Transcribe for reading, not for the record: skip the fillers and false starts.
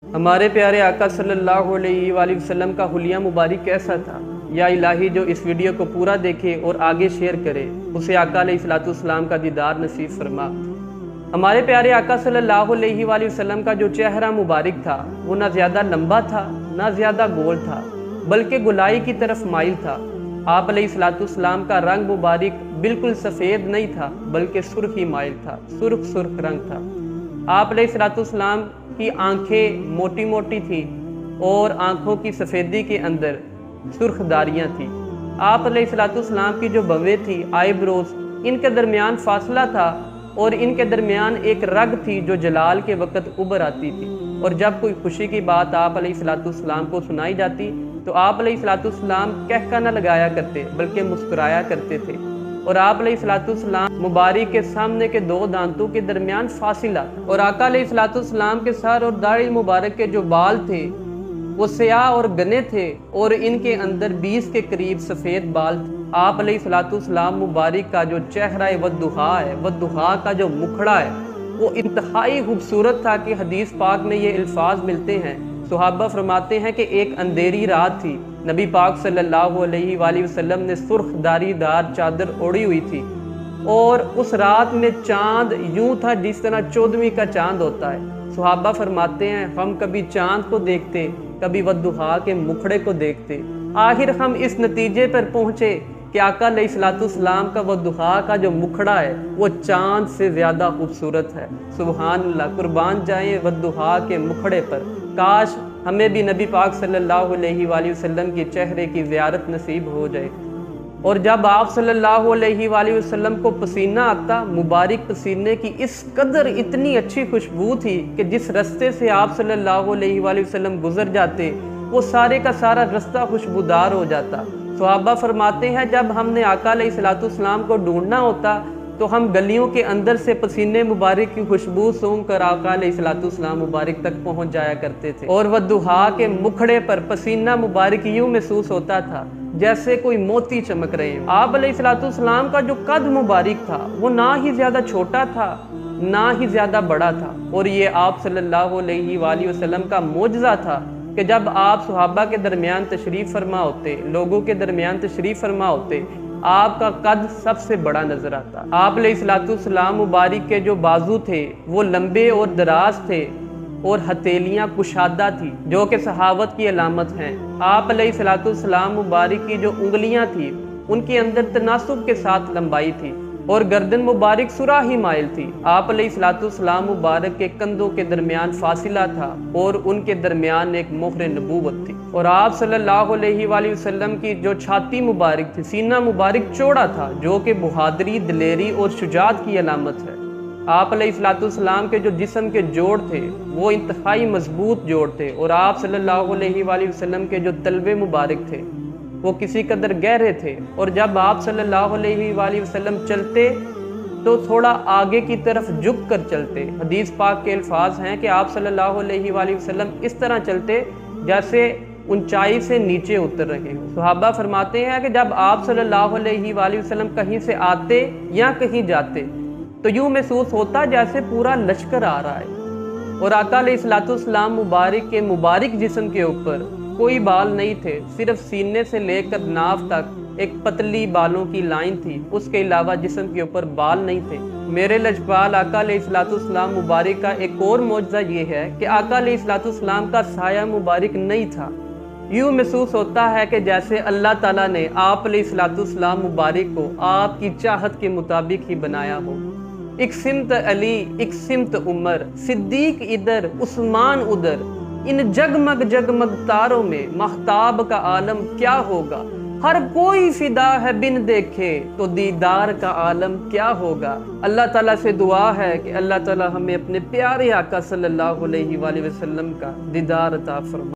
ہمارے پیارے آقا صلی اللہ علیہ وآلہ وسلم کا حلیہ مبارک کیسا تھا؟ یا الہی جو اس ویڈیو کو پورا دیکھے اور آگے شیئر کرے اسے آقا علیہ السلام کا دیدار نصیب فرما۔ ہمارے پیارے آقا صلی اللہ علیہ وآلہ وسلم کا جو چہرہ مبارک تھا وہ نہ زیادہ لمبا تھا نہ زیادہ گول تھا، بلکہ گلائی کی طرف مائل تھا۔ آپ علیہ السلام کا رنگ مبارک بالکل سفید نہیں تھا بلکہ سرخ ہی مائل تھا، سرخ رنگ تھا۔ آپ علیہ السلام کی آنکھیں موٹی موٹی تھیں اور آنکھوں کی سفیدی کے اندر سرخ داریاں تھیں۔ آپ علیہ السلام کی جو بویں تھی، آئی بروز، ان کے درمیان فاصلہ تھا اور ان کے درمیان ایک رگ تھی جو جلال کے وقت ابھر آتی تھی، اور جب کوئی خوشی کی بات آپ علیہ السلام کو سنائی جاتی تو آپ علیہ السلام کہکا نہ لگایا کرتے بلکہ مسکرایا کرتے تھے، اور آپ علیہ السلام مبارک کے سامنے کے دو دانتوں کے درمیان فاصلہ تھا، اور آقا علیہ السلام کے سر اور داڑھی مبارک کے جو بال تھے وہ سیاہ اور گنے تھے، اور ان کے اندر 20 کے قریب سفید بال تھے۔ آپ علیہ السلام مبارک کا جو چہرہ ودھا کا جو مکھڑا ہے وہ انتہائی خوبصورت تھا کہ حدیث پاک میں یہ الفاظ ملتے ہیں۔ صحابہ فرماتے ہیں کہ ایک اندھیری رات تھی، نبی پاک صلی اللہ علیہ وآلہ وسلم نے سرخ داری دار چادر اوڑھی ہوئی تھی، اور اس رات میں چاند یوں تھا جس طرح 14ویں کا چاند ہوتا ہے۔ صحابہ فرماتے ہیں ہم کبھی چاند کو دیکھتے، کبھی ودھا کے مکھڑے کو دیکھتے، آخر ہم اس نتیجے پر پہنچے کہ آقا علیہ السلام کا ودھا کا جو مکھڑا ہے وہ چاند سے زیادہ خوبصورت ہے۔ سبحان اللہ، قربان جائیں ودھا کے مکھڑے پر۔ کاش ہمیں بھی نبی پاک صلی اللہ علیہ وآلہ وسلم کے چہرے کی زیارت نصیب ہو جائے، اور جب آپ صلی اللہ علیہ وآلہ وسلم کو پسینہ آتا، مبارک پسینے کی اس قدر اتنی اچھی خوشبو تھی کہ جس رستے سے آپ صلی اللہ علیہ وآلہ وسلم گزر جاتے وہ سارے کا سارا رستہ خوشبودار ہو جاتا۔ صحابہ فرماتے ہیں جب ہم نے آقا علیہ السلام کو ڈھونڈنا ہوتا تو ہم گلیوں کے اندر سے پسینے مبارک کی خوشبو سونگھ کر آقا علیہ السلام مبارک تک پہنچ جایا کرتے تھے، اور ودھا کے مکھڑے پر پسینہ مبارک یوں محسوس ہوتا تھا جیسے کوئی موتی چمک رہے ہیں۔ آپ علیہ السلام کا جو قد مبارک تھا وہ نہ ہی زیادہ چھوٹا تھا نہ ہی زیادہ بڑا تھا، اور یہ آپ صلی اللہ علیہ وآلہ وسلم کا معجزہ تھا کہ جب آپ صحابہ کے درمیان تشریف فرما ہوتے، لوگوں کے درمیان تشریف فرما ہوتے، آپ کا قد سب سے بڑا نظر آتا۔ آپ علیہ السلام مبارک کے جو بازو تھے وہ لمبے اور دراز تھے، اور ہتھیلیاں کشادہ تھی جو کہ صحاوت کی علامت ہیں۔ آپ علیہ السلام مبارک کی جو انگلیاں تھیں ان کے اندر تناسب کے ساتھ لمبائی تھی، اور گردن مبارک سراہی مائل تھی۔ آپ علیہ السلام مبارک کے کندھوں کے درمیان فاصلہ تھا، اور ان کے درمیان ایک مہر نبوت تھی، اور آپ صلی اللہ علیہ وآلہ وسلم کی جو چھاتی مبارک تھی، سینہ مبارک چوڑا تھا جو کہ بہادری، دلیری اور شجاعت کی علامت ہے۔ آپ علیہ السلام کے جو جسم کے جوڑ تھے وہ انتہائی مضبوط جوڑ تھے، اور آپ صلی اللہ علیہ وآلہ وسلم کے جو تلوے مبارک تھے وہ کسی قدر گہرے تھے، اور جب آپ صلی اللہ علیہ وآلہ وسلم چلتے تو تھوڑا آگے کی طرف جھک کر چلتے۔ حدیث پاک کے الفاظ ہیں کہ آپ صلی اللہ علیہ وآلہ وسلم اس طرح چلتے جیسے اونچائی سے نیچے اتر رہے ہوں۔ صحابہ فرماتے ہیں کہ جب آپ صلی اللہ علیہ وآلہ وسلم کہیں سے آتے یا کہیں جاتے تو یوں محسوس ہوتا جیسے پورا لشکر آ رہا ہے، اور آقا علیہ السلام مبارک کے مبارک جسم کے اوپر کوئی بال نہیں تھے، صرف سینے سے لے کر ناف تک ایک پتلی بالوں کی لائن تھی، اس کے علاوہ جسم کے اوپر بال نہیں تھے۔ میرے لجپال آقا علیہ السلام مبارک کا ایک اور معجزہ یہ ہے کہ آقا علیہ السلام کا سایہ مبارک نہیں تھا۔ یوں محسوس ہوتا ہے کہ جیسے اللہ تعالیٰ نے آپ علیہ السلام مبارک کو آپ کی چاہت کے مطابق ہی بنایا ہو۔ ایک سمت علی، ایک سمت عمر، صدیق ادھر، عثمان ادھر، ان جگمگ تاروں میں مہتاب کا عالم کیا ہوگا؟ ہر کوئی فدا ہے بن دیکھے تو دیدار کا عالم کیا ہوگا؟ اللہ تعالیٰ سے دعا ہے کہ اللہ تعالیٰ ہمیں اپنے پیارے آقا صلی اللہ علیہ وآلہ وسلم کا دیدار عطا فرمائے۔